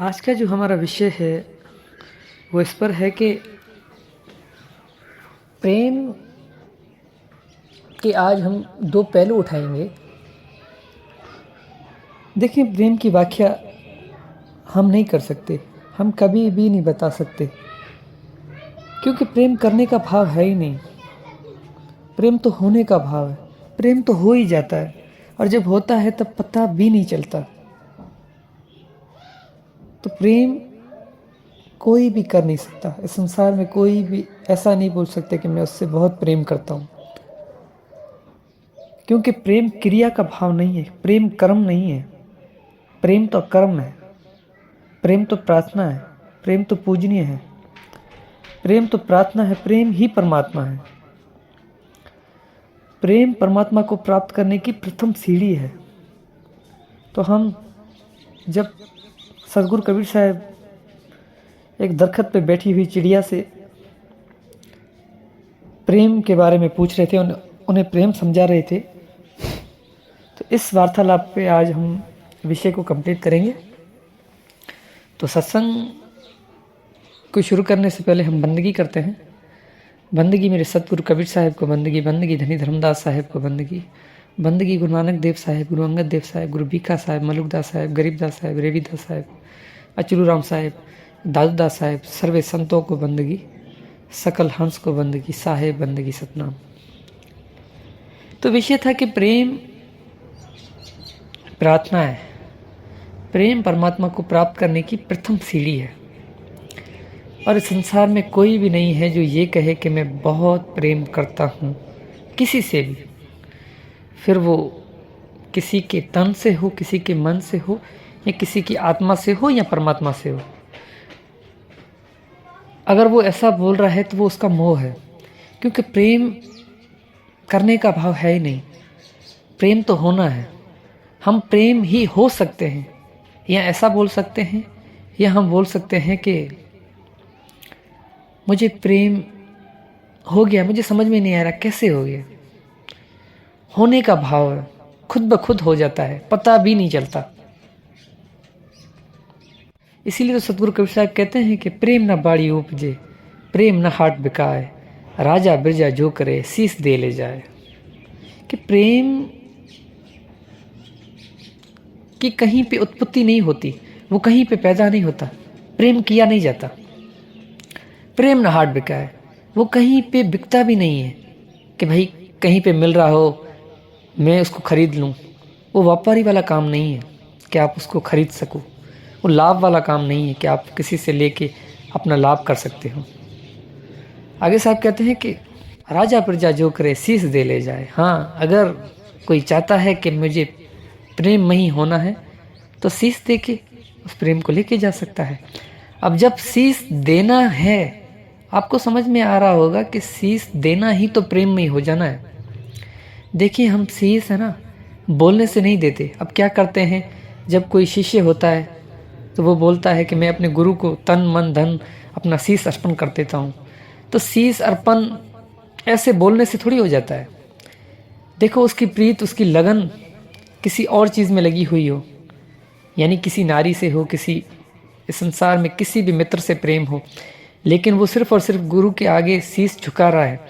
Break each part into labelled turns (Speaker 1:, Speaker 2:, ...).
Speaker 1: आज का जो हमारा विषय है वो इस पर है कि प्रेम के आज हम दो पहलू उठाएंगे। देखिए, प्रेम की व्याख्या हम नहीं कर सकते, हम कभी भी नहीं बता सकते, क्योंकि प्रेम करने का भाव है ही नहीं। प्रेम तो होने का भाव है। प्रेम तो हो ही जाता है, और जब होता है तब पता भी नहीं चलता। तो प्रेम कोई भी कर नहीं सकता। इस संसार में कोई भी ऐसा नहीं बोल सकते कि मैं उससे बहुत प्रेम करता हूँ, क्योंकि प्रेम क्रिया का भाव नहीं है, प्रेम कर्म नहीं है। प्रेम तो कर्म है, प्रेम तो प्रार्थना है, प्रेम तो पूजनीय है, प्रेम तो प्रार्थना है, प्रेम ही परमात्मा है। प्रेम परमात्मा को प्राप्त करने की प्रथम सीढ़ी है। तो हम जब सदगुरु कबीर साहब एक दरख्त पे बैठी हुई चिड़िया से प्रेम के बारे में पूछ रहे थे, उन्हें प्रेम समझा रहे थे, तो इस वार्तालाप पे आज हम विषय को कंप्लीट करेंगे। तो सत्संग को शुरू करने से पहले हम बंदगी करते हैं। बंदगी मेरे सतगुरु कबीर साहब को बंदगी, बंदगी धनी धर्मदास साहब को बंदगी, बंदगी गुरु नानक देव साहब, गुरु अंगद देव साहब, गुरु बीखा साहब, मलुकदास साहब, गरीबदास साहब, रेवीदास साहब, अचलू राम साहब, दादूदास साहब, सर्वे संतों को बंदगी, सकल हंस को बंदगी, साहेब बंदगी सतनाम। तो विषय था कि प्रेम प्रार्थना है। प्रेम परमात्मा को प्राप्त करने की प्रथम सीढ़ी है, और इस संसार में कोई भी नहीं है जो ये कहे कि मैं बहुत प्रेम करता हूँ किसी से भी, फिर वो किसी के तन से हो, किसी के मन से हो, या किसी की आत्मा से हो, या परमात्मा से हो। अगर वो ऐसा बोल रहा है तो वो उसका मोह है, क्योंकि प्रेम करने का भाव है ही नहीं। प्रेम तो होना है। हम प्रेम ही हो सकते हैं, या ऐसा बोल सकते हैं, या हम बोल सकते हैं कि मुझे प्रेम हो गया, मुझे समझ में नहीं आ रहा कैसे हो गया। होने का भाव है, खुद ब खुद हो जाता है, पता भी नहीं चलता। इसीलिए तो सतगुरु कबीर साहब कहते हैं कि प्रेम न बाड़ी उपजे, प्रेम न हाट बिकाए, राजा बिरजा जो करे शीस दे ले जाए। कि प्रेम की कहीं पे उत्पत्ति नहीं होती, वो कहीं पे पैदा नहीं होता, प्रेम किया नहीं जाता। प्रेम न हाट बिकाए, वो कहीं पे बिकता भी नहीं है कि भाई कहीं पे मिल रहा हो मैं उसको खरीद लूँ। वो व्यापारी वाला काम नहीं है कि आप उसको खरीद सको। वो लाभ वाला काम नहीं है कि आप किसी से लेके अपना लाभ कर सकते हो। आगे साहब कहते हैं कि राजा प्रजा जो करे शीस दे ले जाए। हाँ, अगर कोई चाहता है कि मुझे प्रेम में ही होना है तो शीस दे के उस प्रेम को लेके जा सकता है। अब जब शीस देना है, आपको समझ में आ रहा होगा कि शीस देना ही तो प्रेम में ही हो जाना है। देखिए, हम शीस है ना बोलने से नहीं देते। अब क्या करते हैं, जब कोई शिष्य होता है तो वो बोलता है कि मैं अपने गुरु को तन मन धन अपना शीस अर्पण कर देता हूँ। तो शीस अर्पण ऐसे बोलने से थोड़ी हो जाता है। देखो, उसकी प्रीत, उसकी लगन किसी और चीज़ में लगी हुई हो, यानी किसी नारी से हो, किसी इस संसार में किसी भी मित्र से प्रेम हो, लेकिन वो सिर्फ और सिर्फ गुरु के आगे शीस झुका रहा है,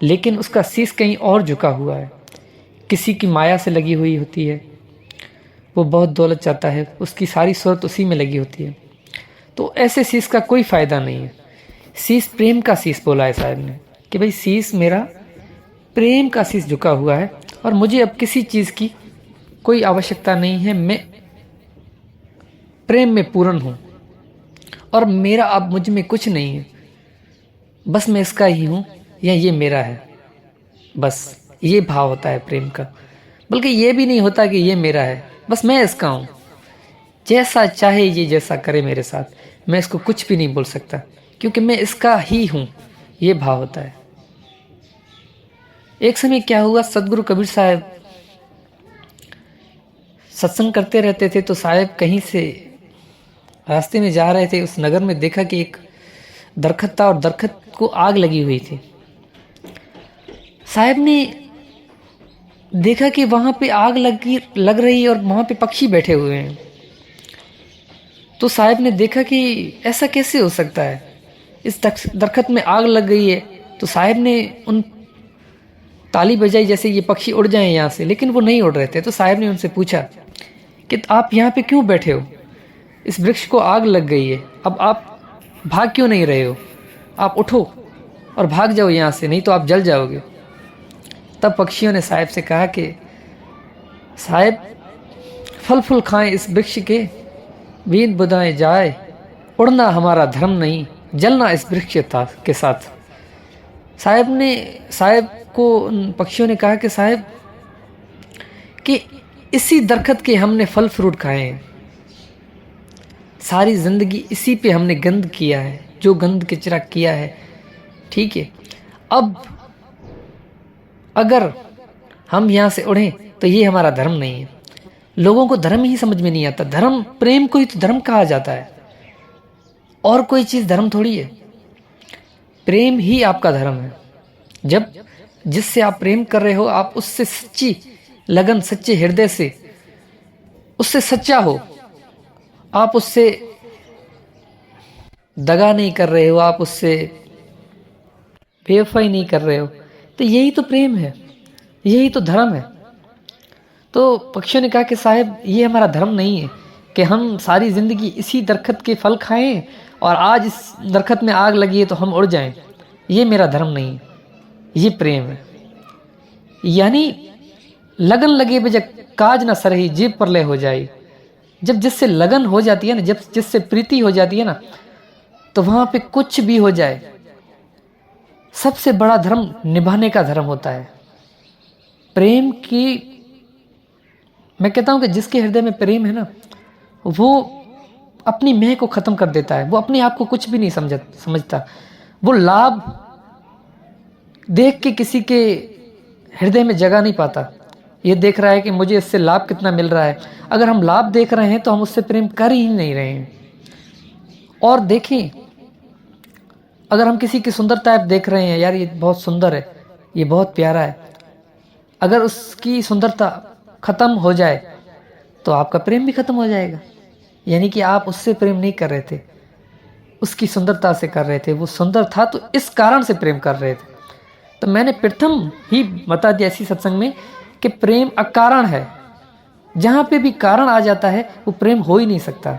Speaker 1: लेकिन उसका शीस कहीं और झुका हुआ है, किसी की माया से लगी हुई होती है। वो बहुत दौलत चाहता है, उसकी सारी सूरत उसी में लगी होती है। तो ऐसे शीस का कोई फ़ायदा नहीं है। शीस प्रेम का शीस बोला है साहब ने कि भाई शीस मेरा प्रेम का शीस झुका हुआ है, और मुझे अब किसी चीज़ की कोई आवश्यकता नहीं है। मैं प्रेम में पूर्ण हूँ, और मेरा अब मुझ में कुछ नहीं है, बस मैं इसका ही हूँ, या ये मेरा है। बस ये भाव होता है प्रेम का। बल्कि ये भी नहीं होता कि ये मेरा है, बस मैं इसका हूँ, जैसा चाहे ये जैसा करे मेरे साथ, मैं इसको कुछ भी नहीं बोल सकता, क्योंकि मैं इसका ही हूँ। ये भाव होता है। एक समय क्या हुआ, सदगुरु कबीर साहब सत्संग करते रहते थे, तो साहब कहीं से रास्ते में जा रहे थे, उस नगर में देखा कि एक दरख्त था और दरख्त को आग लगी हुई थी। साहब ने देखा कि वहाँ पे आग लग रही है और वहाँ पे पक्षी बैठे हुए हैं। तो साहब ने देखा कि ऐसा कैसे हो सकता है, इस दरख्त में आग लग गई है। तो साहब ने उन ताली बजाई जैसे ये पक्षी उड़ जाएं यहाँ से, लेकिन वो नहीं उड़ रहे थे। तो साहब ने उनसे पूछा कि आप यहाँ पे क्यों बैठे हो, इस वृक्ष को आग लग गई है, अब आप भाग क्यों नहीं रहे हो, आप उठो और भाग जाओ यहाँ से, नहीं तो आप जल जाओगे। तब पक्षियों ने साहब से कहा कि साहब फल फूल खाएं इस वृक्ष के, बीन बुदाएं जाए, उड़ना हमारा धर्म नहीं, जलना इस वृक्ष के साथ। साहब को उन पक्षियों ने कहा कि साहब कि इसी दरख्त के हमने फल फ्रूट खाए हैं, सारी ज़िंदगी इसी पे हमने गंद किया है, जो गंद कचरा किया है, ठीक है। अब अगर हम यहाँ से उड़ें तो ये हमारा धर्म नहीं है। लोगों को धर्म ही समझ में नहीं आता। धर्म, प्रेम को ही तो धर्म कहा जाता है, और कोई चीज़ धर्म थोड़ी है। प्रेम ही आपका धर्म है। जब जिससे आप प्रेम कर रहे हो, आप उससे सच्ची लगन, सच्चे हृदय से उससे सच्चा हो, आप उससे दगा नहीं कर रहे हो, आप उससे बेवफाई नहीं कर रहे हो, तो यही तो प्रेम है, यही तो धर्म है। तो पक्षियों ने कहा कि साहब ये हमारा धर्म नहीं है कि हम सारी ज़िंदगी इसी दरख्त के फल खाएं और आज इस दरख्त में आग लगी है तो हम उड़ जाएं, ये मेरा धर्म नहीं है, ये प्रेम है। यानी लगन लगे बजक काज ना सरही, जीव पर ले हो जाए। जब जिससे लगन हो जाती है ना, जब जिससे प्रीति हो जाती है ना, तो वहाँ पे कुछ भी हो जाए। सबसे बड़ा धर्म निभाने का धर्म होता है। प्रेम की, मैं कहता हूँ कि जिसके हृदय में प्रेम है ना, वो अपनी मैं को ख़त्म कर देता है। वो अपने आप को कुछ भी नहीं समझता। वो लाभ देख के किसी के हृदय में जगह नहीं पाता। ये देख रहा है कि मुझे इससे लाभ कितना मिल रहा है। अगर हम लाभ देख रहे हैं तो हम उससे प्रेम कर ही नहीं रहे हैं। और देखें, अगर हम किसी की सुंदरता देख रहे हैं, यार ये बहुत सुंदर है, ये बहुत प्यारा है, अगर उसकी सुंदरता ख़त्म हो जाए तो आपका प्रेम भी ख़त्म हो जाएगा। यानी कि आप उससे प्रेम नहीं कर रहे थे, उसकी सुंदरता से कर रहे थे। वो सुंदर था तो इस कारण से प्रेम कर रहे थे। तो मैंने प्रथम ही बता दिया इसी सत्संग में कि प्रेम अकारण है। जहाँ पे भी कारण आ जाता है वो प्रेम हो ही नहीं सकता।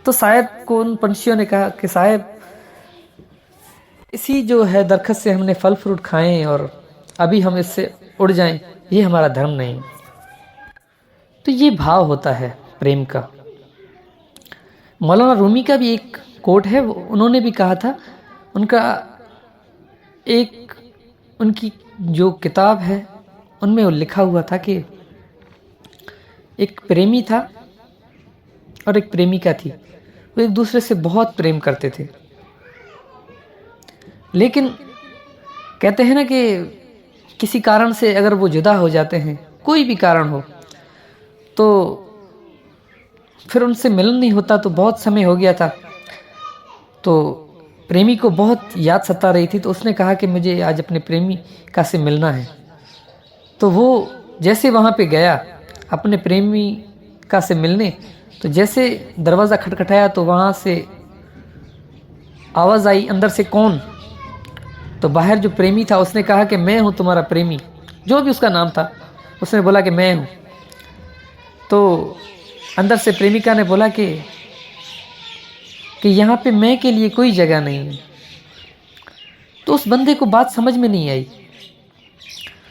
Speaker 1: तो साहब को उन पंछियों ने कहा कि साहब इसी जो है दरख्त से हमने फल फ्रूट खाएं और अभी हम इससे उड़ जाएं, ये हमारा धर्म नहीं। तो ये भाव होता है प्रेम का। मौलाना रूमी का भी एक कोट है, उन्होंने भी कहा था, उनका एक, उनकी जो किताब है उनमें वो लिखा हुआ था कि एक प्रेमी था और एक प्रेमिका थी। वो एक दूसरे से बहुत प्रेम करते थे, लेकिन कहते हैं ना कि किसी कारण से अगर वो जुदा हो जाते हैं, कोई भी कारण हो, तो फिर उनसे मिलन नहीं होता। तो बहुत समय हो गया था, तो प्रेमी को बहुत याद सता रही थी। तो उसने कहा कि मुझे आज अपने प्रेमिका से मिलना है। तो वो जैसे वहाँ पे गया अपने प्रेमिका से मिलने, तो जैसे दरवाज़ा खटखटाया तो वहाँ से आवाज़ आई, अंदर से कौन? तो बाहर जो प्रेमी था उसने कहा कि मैं हूँ तुम्हारा प्रेमी, जो भी उसका नाम था। उसने बोला कि मैं हूँ। तो अंदर से प्रेमिका ने बोला कि यहाँ पे मैं के लिए कोई जगह नहीं है। तो उस बंदे को बात समझ में नहीं आई।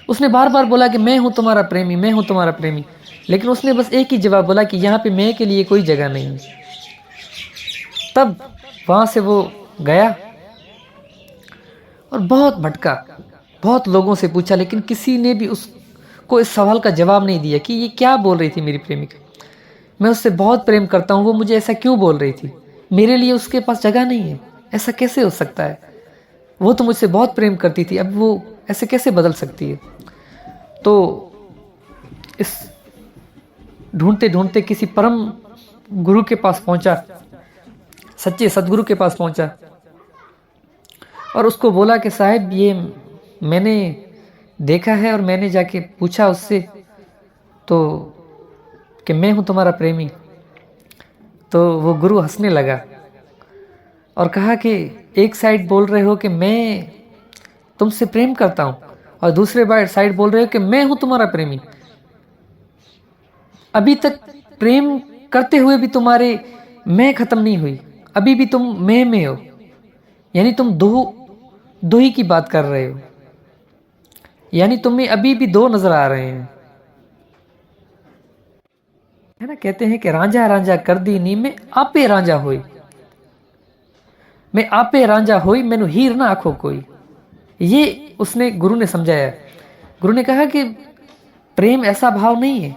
Speaker 1: उसने बार बार बोला कि मैं हूँ तुम्हारा प्रेमी, मैं हूँ तुम्हारा प्रेमी, लेकिन उसने बस एक ही जवाब बोला कि यहाँ पे मैं के लिए कोई जगह नहीं है। तब वहाँ से वो गया और बहुत भटका, बहुत लोगों से पूछा, लेकिन किसी ने भी उसको इस सवाल का जवाब नहीं दिया कि ये क्या बोल रही थी मेरी प्रेमिका। मैं उससे बहुत प्रेम करता हूँ, वो मुझे ऐसा क्यों बोल रही थी? मेरे लिए उसके पास जगह नहीं है, ऐसा कैसे हो सकता है? वो तो मुझसे बहुत प्रेम करती थी, अब वो ऐसे कैसे बदल सकती है? तो इस ढूंढते ढूंढते किसी परम गुरु के पास पहुंचा, सच्चे सदगुरु के पास पहुंचा और उसको बोला कि साहब ये मैंने देखा है और मैंने जाके पूछा उससे तो कि मैं हूँ तुम्हारा प्रेमी। तो वो गुरु हंसने लगा और कहा कि एक साइड बोल रहे हो कि मैं तुमसे प्रेम करता हूँ और दूसरे साइड बोल रहे हो कि मैं हूँ तुम्हारा प्रेमी। अभी तक प्रेम करते हुए भी तुम्हारे मैं खत्म नहीं हुई, अभी भी तुम मैं में हो, यानी तुम दो ही की बात कर रहे हो, यानी तुम्हें अभी भी दो नजर आ रहे हैं, है ना। कहते हैं कि रांझा रांझा कर दी नी में आपे रांझा होई, मैं आपे रांझा होई मैनू हीर ना आखो कोई। ये उसने गुरु ने समझाया। गुरु ने कहा कि प्रेम ऐसा भाव नहीं है,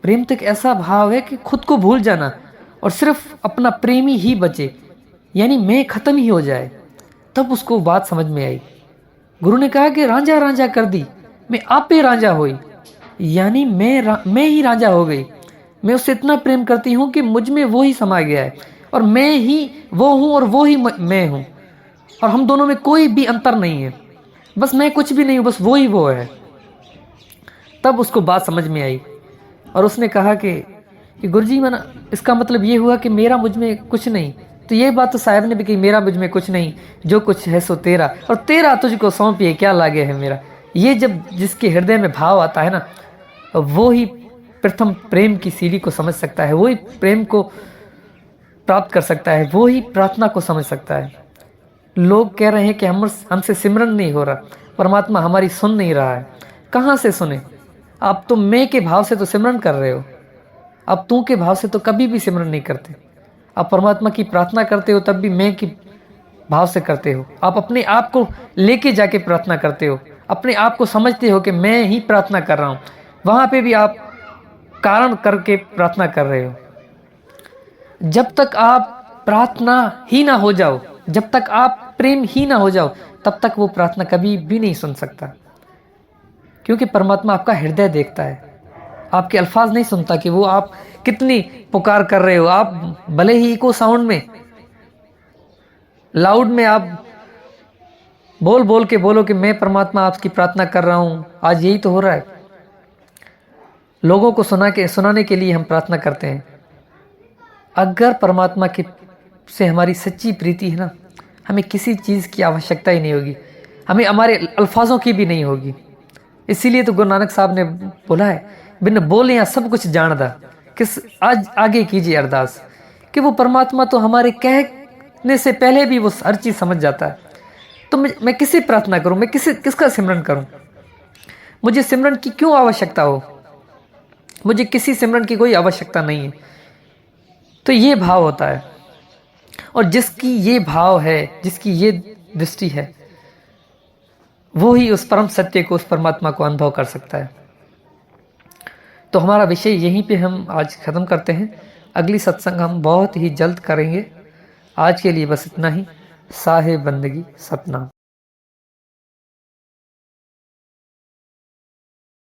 Speaker 1: प्रेम तो एक ऐसा भाव है कि खुद को भूल जाना और सिर्फ अपना प्रेमी ही बचे, यानी मैं खत्म ही हो जाए। तब उसको बात समझ में आई। गुरु ने कहा कि रांझा रांझा कर दी मैं आपे रांझा होई, यानी मैं ही रांझा हो गई। मैं उससे इतना प्रेम करती हूँ कि मुझ में वो ही समा गया है और मैं ही वो हूँ और वो ही मैं हूँ, और हम दोनों में कोई भी अंतर नहीं है। बस मैं कुछ भी नहीं हूँ, बस वो ही वो है। तब उसको बात समझ में आई और उसने कहा कि गुरुजी मना इसका मतलब ये हुआ कि मेरा मुझ में कुछ नहीं। तो ये बात तो साहब ने भी कही, मेरा मुझ में कुछ नहीं, जो कुछ है सो तेरा और तेरा तुझको सौंपिए क्या लागे है मेरा। ये जब जिसके हृदय में भाव आता है ना, वो ही प्रथम प्रेम की सीढ़ी को समझ सकता है, वो ही प्रेम को प्राप्त कर सकता है, वो ही प्रार्थना को समझ सकता है। लोग कह रहे हैं कि हमसे सिमरन नहीं हो रहा, परमात्मा हमारी सुन नहीं रहा है। कहाँ से सुने? आप तो मैं के भाव से तो सिमरन कर रहे हो, आप तू के भाव से तो कभी भी सिमरन नहीं करते। आप परमात्मा की प्रार्थना करते हो तब भी मैं की भाव से करते हो। आप अपने आप को लेके जाके प्रार्थना करते हो, अपने आप को समझते हो कि मैं ही प्रार्थना कर रहा हूँ, वहाँ पे भी आप कारण करके प्रार्थना कर रहे हो। जब तक आप प्रार्थना ही ना हो जाओ, जब तक आप प्रेम ही ना हो जाओ, तब तक वो प्रार्थना कभी भी नहीं सुन सकता। क्योंकि परमात्मा आपका हृदय देखता है, आपके अल्फाज नहीं सुनता कि वो आप कितनी पुकार कर रहे हो। आप भले ही इको साउंड में, लाउड में आप बोल बोल के बोलो कि मैं परमात्मा आपकी प्रार्थना कर रहा हूँ। आज यही तो हो रहा है, लोगों को सुनाने के लिए हम प्रार्थना करते हैं। अगर परमात्मा के से हमारी सच्ची प्रीति है ना, हमें किसी चीज़ की आवश्यकता ही नहीं होगी, हमें हमारे अल्फाजों की भी नहीं होगी। इसीलिए तो गुरु नानक साहब ने बोला है, बिन बोले या सब कुछ जानदा, किस आज आगे कीजिए अरदास। कि वो परमात्मा तो हमारे कहने से पहले भी वो हर चीज़ समझ जाता है। तो मैं किससे प्रार्थना करूं, मैं किसका सिमरन करूं? मुझे सिमरन की क्यों आवश्यकता हो? मुझे किसी सिमरन की कोई आवश्यकता नहीं है। तो ये भाव होता है, और जिसकी ये भाव है, जिसकी ये दृष्टि है, वो ही उस परम सत्य को, उस परमात्मा को अनुभव कर सकता है। तो हमारा विषय यहीं पे हम आज ख़त्म करते हैं। अगली सत्संग हम बहुत ही जल्द करेंगे। आज के लिए बस इतना ही। साहे बंदगी सतनाम।